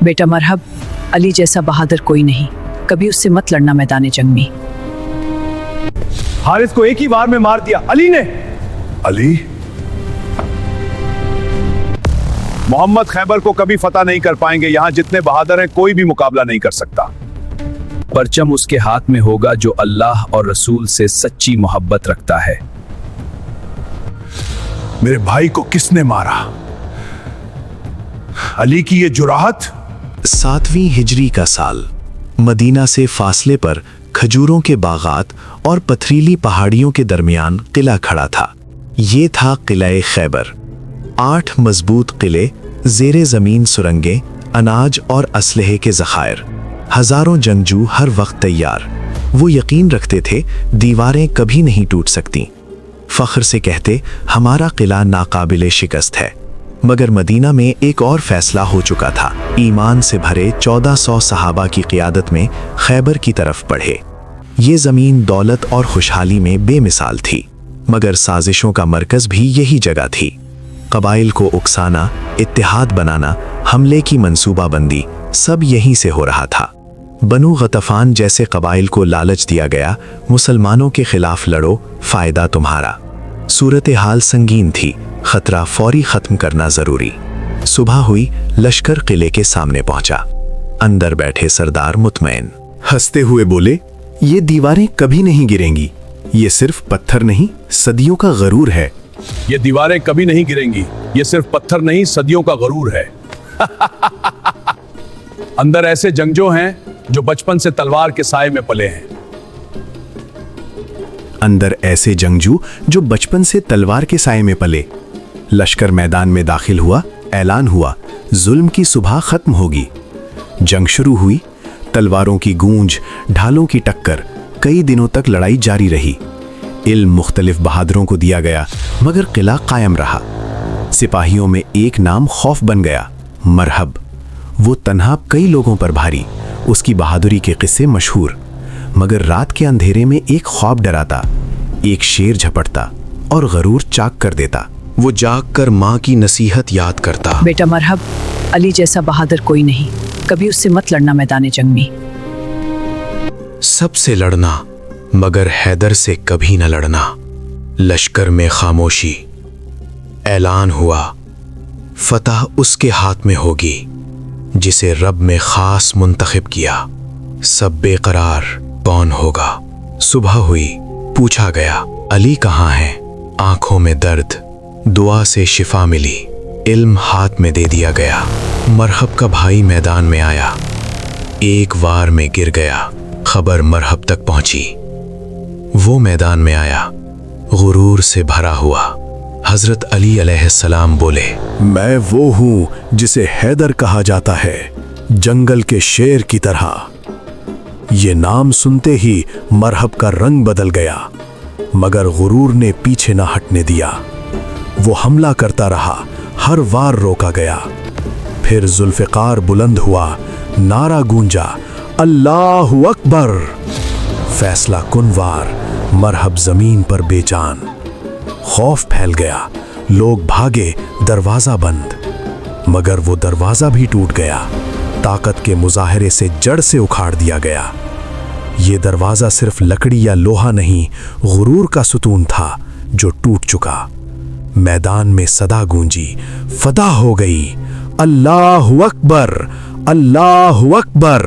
बेटा मरहब, अली जैसा बहादुर कोई नहीं, कभी उससे मत लड़ना मैदान जंग में। हारिस को एक ही बार में मार दिया अली ने। अली? मोहम्मद खैबर को कभी फतह नहीं कर पाएंगे। यहां जितने बहादुर हैं कोई भी मुकाबला नहीं कर सकता। परचम उसके हाथ में होगा जो अल्लाह और रसूल से सच्ची मोहब्बत रखता है। मेरे भाई को किसने मारा? अली की ये जुराहत। 7वीं हिजरी का साल, मदीना से फासले पर खजूरों के बागात और पथरीली पहाड़ियों के दरमियान किला खड़ा था। ये था किला खैबर। 8 मजबूत किले, ज़ेरे ज़मीन सुरंगें, अनाज और असलहे के ज़खायर, हज़ारों जंगजू हर वक्त तैयार। वो यकीन रखते थे दीवारें कभी नहीं टूट सकती। फ़ख्र से कहते हमारा किला नाकाबिले शिकस्त है। मगर मदीना में एक और फैसला हो चुका था। ईमान से भरे 1400 सहाबा की क़ियादत में खैबर की तरफ बढ़े। ये ज़मीन दौलत और खुशहाली में बेमिसाल थी, मगर साजिशों का मरकज़ भी यही जगह थी। कबाइल को उकसाना, इत्तेहाद बनाना, हमले की मंसूबाबंदी, सब यहीं से हो रहा था। बनु गतफान जैसे कबाइल को लालच दिया गया, मुसलमानों के खिलाफ लड़ो, फ़ायदा तुम्हारा। सूरत हाल संगीन थी, खतरा फौरी ख़त्म करना ज़रूरी। सुबह हुई, लश्कर किले के सामने पहुंचा। अंदर बैठे सरदार मुतमईन हंसते हुए बोले, ये दीवारें कभी नहीं गिरेंगी। ये सिर्फ पत्थर नहीं, सदियों का गरूर है। ये दीवारें कभी नहीं गिरेंगी, ये सिर्फ पत्थर नहीं, सदियों का गरूर है। अंदर ऐसे जंगजू हैं जो बचपन से तलवार के साए में पले हैं। अंदर ऐसे जंगजू जो बचपन से तलवार के साए में पले। लश्कर मैदान में दाखिल हुआ, ऐलान हुआ, जुल्म की सुबह खत्म होगी। जंग शुरू हुई, तलवारों की गूंज, ढालों की टक्कर, कई दिनों तक लड़ाई जारी रही। इल्म मुख्तलिफ बहादुरों को दिया गया, मगर किला कायम रहा। सिपाहियों में एक नाम खौफ बन गया, मरहब। वो तन्हा कई लोगों पर भारी, उसकी बहादुरी के किस्से मशहूर। मगर रात के अंधेरे में एक ख्वाब डराता, एक शेर झपटता और गरूर चाक कर देता। वो जाग कर माँ की नसीहत याद करता। बेटा मरहब, अली जैसा बहादुर कोई नहीं, कभी उससे मत लड़ना मैदान जंग में। सबसे लड़ना, मगर हैदर से कभी न लड़ना। लश्कर में खामोशी। ऐलान हुआ, फतह उसके हाथ में होगी जिसे रब में खास मुंतखब किया। सब बेकरार, कौन होगा? सुबह हुई, पूछा गया, अली कहाँ है? आंखों में दर्द, दुआ से शिफा मिली, इल्म हाथ में दे दिया गया। मरहब का भाई मैदान में आया, एक वार में गिर गया। खबर मरहब तक पहुंची, वो मैदान में आया, गुरूर से भरा हुआ। हजरत अली अलैहिस्सलाम बोले, मैं वो हूं जिसे हैदर कहा जाता है, जंगल के शेर की तरह। ये नाम सुनते ही मरहब का रंग बदल गया, मगर गुरूर ने पीछे ना हटने दिया। वो हमला करता रहा, हर वार रोका गया। फिर जुल्फ़िकार बुलंद हुआ, नारा गूंजा, अल्लाहु अकबर। फैसला कुन वार, मरहब जमीन पर बेजान। खौफ फैल गया, लोग भागे, दरवाजा बंद। मगर वो दरवाजा भी टूट गया, ताकत के मुजाहरे से जड़ से उखाड़ दिया गया। ये दरवाजा सिर्फ लकड़ी या लोहा नहीं, गुरूर का सुतून था जो टूट चुका। मैदान में सदा गूंजी, फदा हो गई, अल्लाहु अकबर, अल्लाहु अकबर।